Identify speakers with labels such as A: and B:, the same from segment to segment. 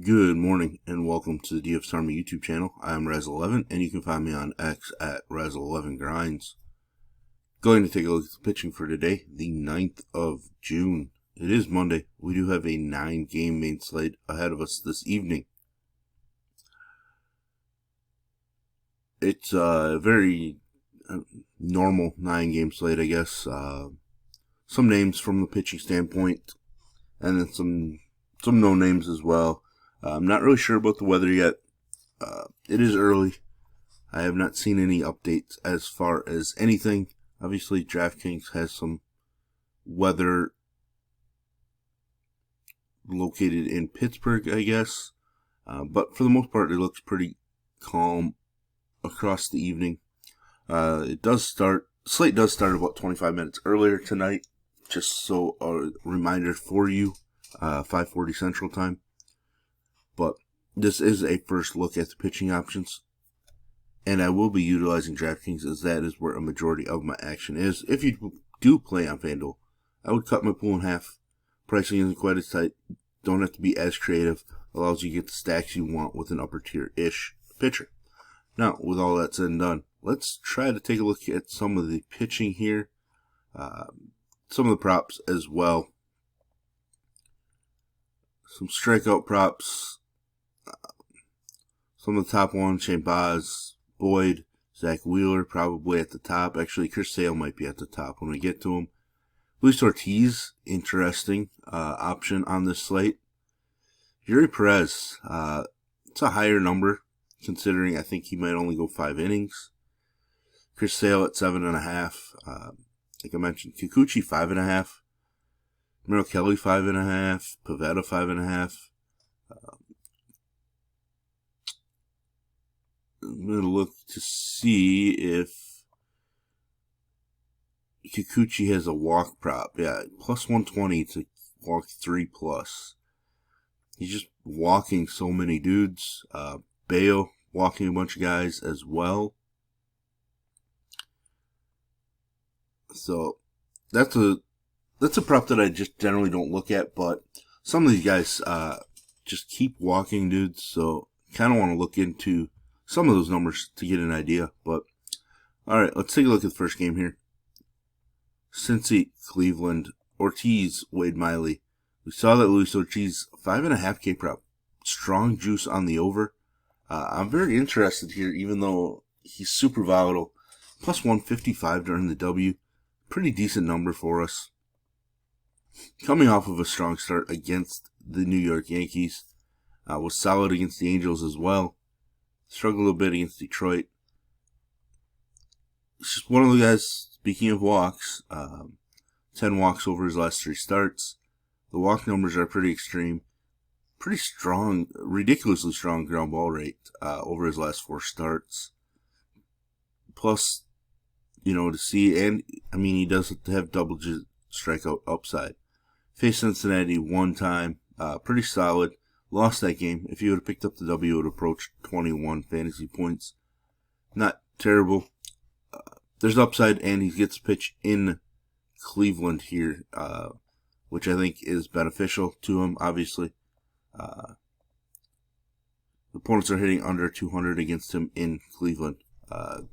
A: Good morning and welcome to the DFS Army YouTube channel. I'm Razzle11 and you can find me on X at Razzle11Grinds. Going to take a look at the pitching for today, the 9th of June. It is Monday. We do have a 9-game main slate ahead of us this evening. It's a very normal 9-game slate, I guess. Some names from the pitching standpoint and then some no names as well. I'm not really sure about the weather yet. It is early. I have not seen any updates as far as anything. Obviously, DraftKings has some weather located in Pittsburgh, I guess. But for the most part, it looks pretty calm across the evening. Slate does start about 25 minutes earlier tonight, just so a reminder for you, 5:40 Central Time. But this is a first look at the pitching options, and I will be utilizing DraftKings as that is where a majority of my action is. If you do play on FanDuel, I would cut my pool in half. Pricing isn't quite as tight. Don't have to be as creative. Allows you to get the stacks you want with an upper tier-ish pitcher. Now, with all that said and done, let's try to take a look at some of the pitching here. Some of the props as well. Some strikeout props. Some of the top ones, Shane Baz, Boyd, Zach Wheeler probably at the top. Actually, Chris Sale might be at the top when we get to him. Luis Ortiz, interesting option on this slate. Yuri Perez, it's a higher number considering I think he might only go 5 innings. Chris Sale at 7.5. Like I mentioned, Kikuchi 5.5. Merrill Kelly 5.5. Pivetta 5.5. I'm going to look to see if Kikuchi has a walk prop. Yeah, plus 120 to walk 3+. He's just walking so many dudes. Bayo walking a bunch of guys as well. So that's a prop that I just generally don't look at, but some of these guys just keep walking dudes, so kind of want to look into some of those numbers to get an idea. But alright, let's take a look at the first game here. Cincy, Cleveland, Ortiz, Wade Miley. We saw that Luis Ortiz, 5.5K prop. Strong juice on the over. I'm very interested here, even though he's super volatile. Plus 155 during the W. Pretty decent number for us. Coming off of a strong start against the New York Yankees. Was solid against the Angels as well. Struggled a bit against Detroit. It's just one of the guys, speaking of walks, 10 walks over his last 3 starts. The walk numbers are pretty extreme. Pretty strong, ridiculously strong ground ball rate over his last 4 starts. Plus, to see, and I mean, he does have double-digit strikeout upside. Faced Cincinnati one time, pretty solid. Lost that game. If he would have picked up the W, it would have approached 21 fantasy points. Not terrible. There's upside, and he gets a pitch in Cleveland here, which I think is beneficial to him, obviously. Opponents are hitting under 200 against him in Cleveland.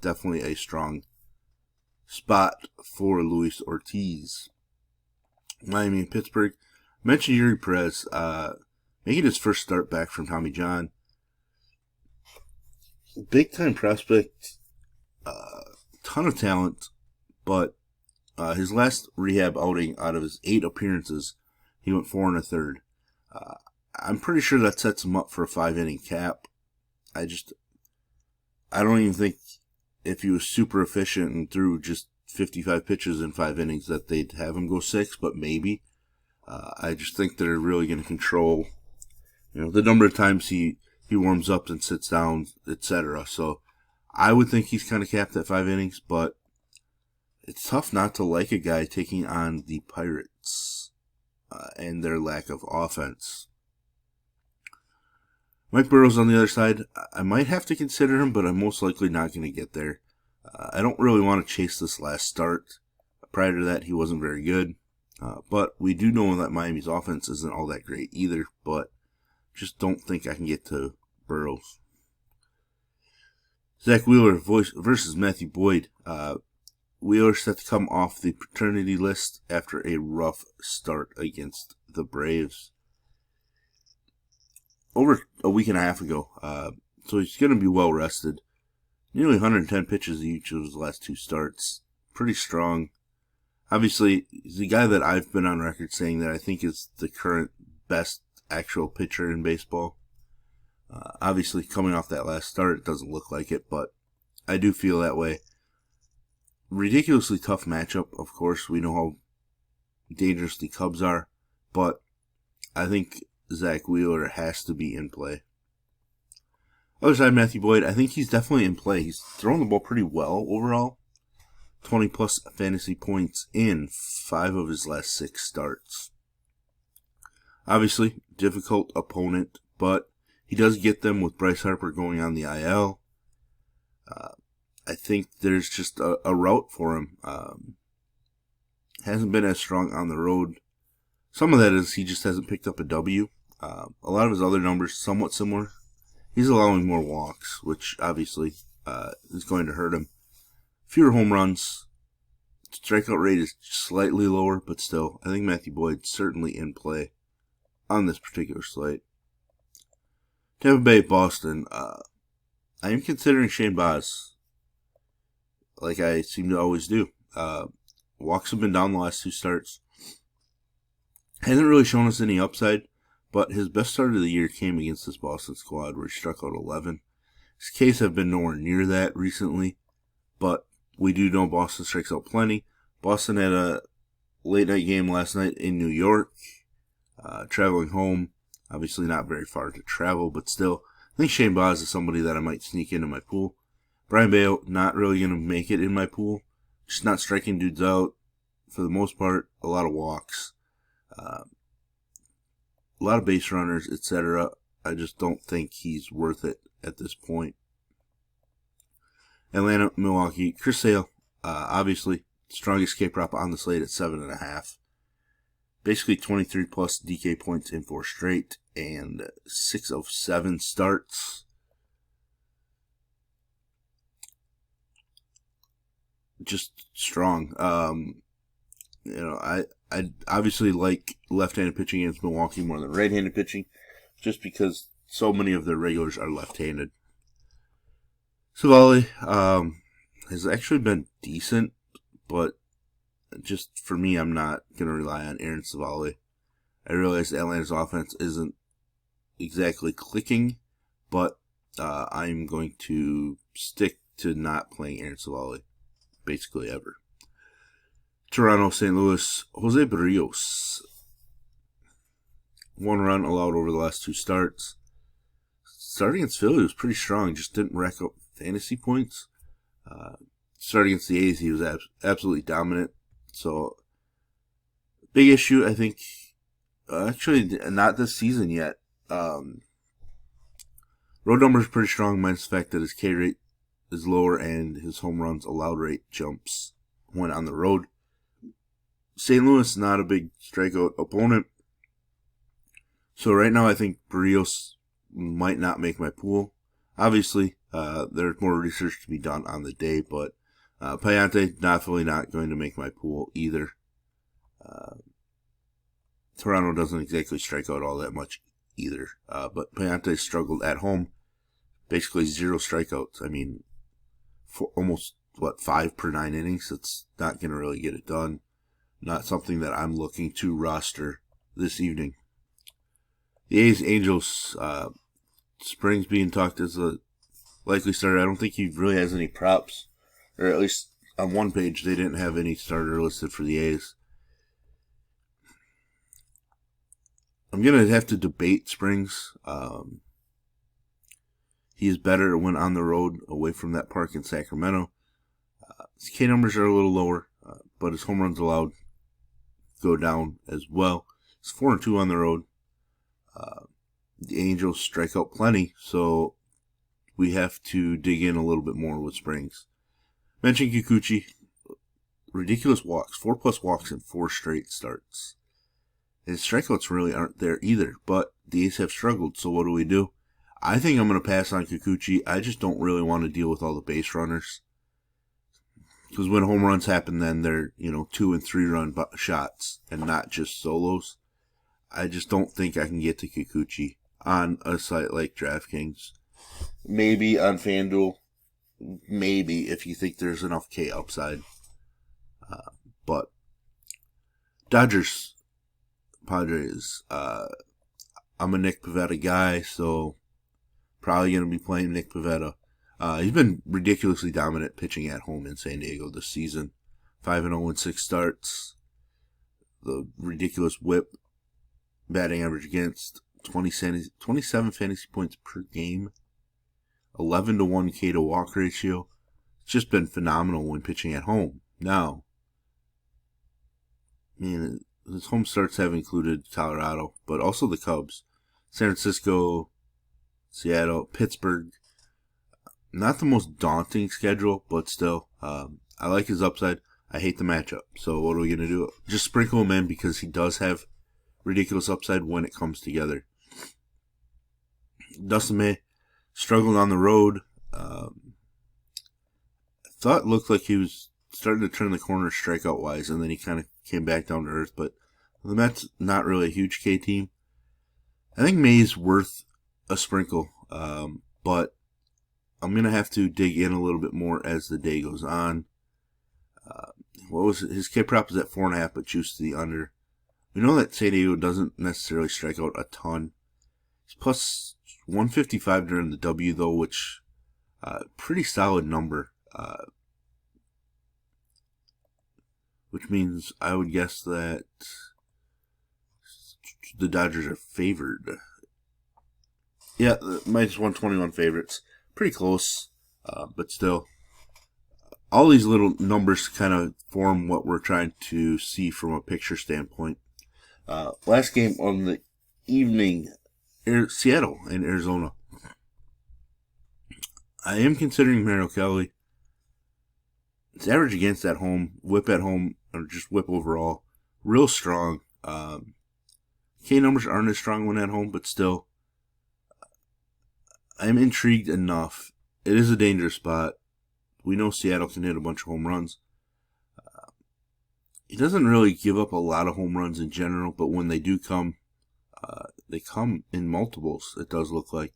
A: Definitely a strong spot for Luis Ortiz. Miami and Pittsburgh. Mentioned Yuri Perez. Making his first start back from Tommy John. Big time prospect. Ton of talent. But his last rehab outing out of his 8 appearances, he went 4 1/3. I'm pretty sure that sets him up for a 5-inning cap. I don't even think if he was super efficient and threw just 55 pitches in 5 innings that they'd have him go 6, but maybe. I just think they're really going to control the number of times he warms up and sits down, etc. So I would think he's kind of capped at 5 innings, but it's tough not to like a guy taking on the Pirates and their lack of offense. Mike Burrows on the other side, I might have to consider him, but I'm most likely not going to get there. I don't really want to chase this last start. Prior to that, he wasn't very good. But we do know that Miami's offense isn't all that great either, but just don't think I can get to Burrows. Zach Wheeler versus Matthew Boyd. Wheeler set to come off the paternity list after a rough start against the Braves over a week and a half ago. So he's going to be well rested. Nearly 110 pitches each of his last 2 starts. Pretty strong. Obviously, he's a guy that I've been on record saying that I think is the current best actual pitcher in baseball. Obviously, coming off that last start, it doesn't look like it, but I do feel that way. Ridiculously tough matchup, of course. We know how dangerous the Cubs are, but I think Zach Wheeler has to be in play. Other side, Matthew Boyd, I think he's definitely in play. He's throwing the ball pretty well overall. 20-plus fantasy points in 5 of his last 6 starts. Obviously, difficult opponent, but he does get them with Bryce Harper going on the IL. I think there's just a route for him. Hasn't been as strong on the road. Some of that is he just hasn't picked up a W. A lot of his other numbers somewhat similar. He's allowing more walks, which obviously is going to hurt him. Fewer home runs. Strikeout rate is slightly lower, but still, I think Matthew Boyd's certainly in play on this particular slate. Tampa Bay, Boston. I am considering Shane Baz, like I seem to always do. Walks have been down the last 2 starts. Hasn't really shown us any upside, but his best start of the year came against this Boston squad where he struck out 11. His Ks have been nowhere near that recently, but we do know Boston strikes out plenty. Boston had a late night game last night in New York, traveling home. Obviously not very far to travel, but still, I think Shane Baz is somebody that I might sneak into my pool. Brian Bale, not really going to make it in my pool. Just not striking dudes out for the most part. A lot of walks. A lot of base runners, etc. I just don't think he's worth it at this point. Atlanta, Milwaukee, Chris Sale, obviously, strongest K prop on the slate at 7.5. Basically 23-plus DK points in 4 straight, and 6 of 7 starts. Just strong. I obviously like left-handed pitching against Milwaukee more than right-handed pitching, just because so many of their regulars are left-handed. Savali has actually been decent, but just for me, I'm not going to rely on Aaron Savali. I realize Atlanta's offense isn't exactly clicking, but I'm going to stick to not playing Aaron Savali basically ever. Toronto, St. Louis, Jose Barrios. 1 run allowed over the last 2 starts. Starting against Philly was pretty strong, just didn't rack up fantasy points. Starting against the A's, he was absolutely dominant. So, big issue, I think, actually not this season yet. Road numbers pretty strong, minus the fact that his K rate is lower and his home runs allowed rate jumps when on the road. St. Louis, not a big strikeout opponent. So right now I think Barrios might not make my pool. Obviously, there's more research to be done on the day, but Payante definitely not going to make my pool either. Toronto doesn't exactly strike out all that much either, but Payante struggled at home. Basically 0 strikeouts. I mean, for almost, 5 per 9 innings? It's not going to really get it done. Not something that I'm looking to roster this evening. The A's, Angels, Springs being talked as a likely starter. I don't think he really has any props, or at least on one page they didn't have any starter listed for the A's. I'm going to have to debate Springs. He is better when on the road away from that park in Sacramento. His K numbers are a little lower, but his home runs allowed go down as well. He's 4-2 on the road. The Angels strike out plenty, so we have to dig in a little bit more with Springs. Mention Kikuchi. Ridiculous walks. 4+ walks in 4 straight starts. His strikeouts really aren't there either, but the A's have struggled, so what do? I think I'm going to pass on Kikuchi. I just don't really want to deal with all the base runners. Because when home runs happen, then they're, 2 and 3 run shots and not just solos. I just don't think I can get to Kikuchi on a site like DraftKings. Maybe on FanDuel. Maybe if you think there's enough K upside. But Dodgers, Padres. I'm a Nick Pivetta guy, so probably going to be playing Nick Pivetta. He's been ridiculously dominant pitching at home in San Diego this season. 5-0 in 6 starts. The ridiculous whip. Batting average against 27 fantasy points per game. 11-to-1 K to walk ratio. It's just been phenomenal when pitching at home. Now, his home starts have included Colorado, but also the Cubs. San Francisco, Seattle, Pittsburgh. Not the most daunting schedule, but still, I like his upside. I hate the matchup. So what are we going to do? Just sprinkle him in because he does have ridiculous upside when it comes together. Dustin May struggled on the road. I thought it looked like he was starting to turn the corner strikeout-wise, and then he kind of came back down to earth. But the Mets, not really a huge K team. I think May's worth a sprinkle, but I'm going to have to dig in a little bit more as the day goes on. What was it? His K prop is at 4.5, but juiced to the under. We know that San Diego doesn't necessarily strike out a ton. He's plus 155 during the W, though, which pretty solid number. Which means I would guess that the Dodgers are favored. Yeah, minus 121 favorites. Pretty close, but still. All these little numbers kind of form what we're trying to see from a picture standpoint. Last game on the evening, Seattle and Arizona. I am considering Merrill Kelly. His average against at home, whip at home, or just whip overall, real strong. K numbers aren't as strong when at home, but still, I'm intrigued enough. It is a dangerous spot. We know Seattle can hit a bunch of home runs. He doesn't really give up a lot of home runs in general, but when they do come, they come in multiples, it does look like.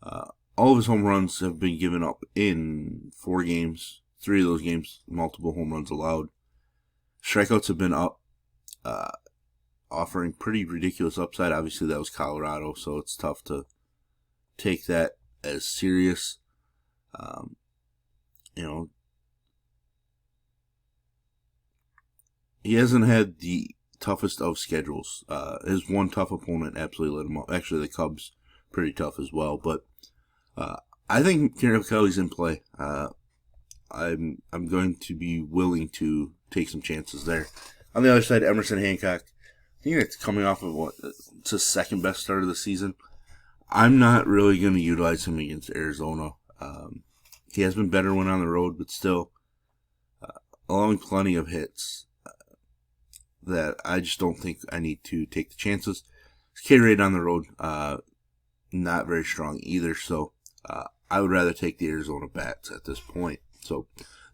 A: All of his home runs have been given up in 4 games. 3 of those games, multiple home runs allowed. Strikeouts have been up, offering pretty ridiculous upside. Obviously, that was Colorado, so it's tough to take that as serious. He hasn't had the toughest of schedules. His one tough opponent absolutely let him up. Actually, the Cubs, pretty tough as well. But I think Merrill Kelly's in play. I'm going to be willing to take some chances there. On the other side, Emerson Hancock. I think it's coming off of it's his second best start of the season. I'm not really going to utilize him against Arizona. He has been better when on the road, but still, allowing plenty of hits that I just don't think I need to take the chances. His K rate on the road, not very strong either, so I would rather take the Arizona bats at this point. So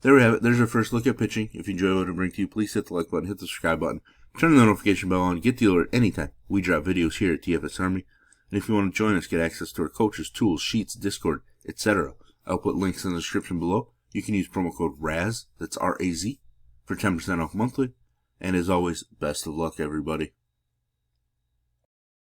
A: there we have it. There's our first look at pitching. If you enjoy what I bring to you, please hit the like button, hit the subscribe button, turn the notification bell on, get the alert anytime we drop videos here at DFS Army. And if you want to join us, get access to our coaches, tools, sheets, Discord, etc. I'll put links in the description below. You can use promo code RAZ, that's R-A-Z, for 10% off monthly. And as always, best of luck, everybody.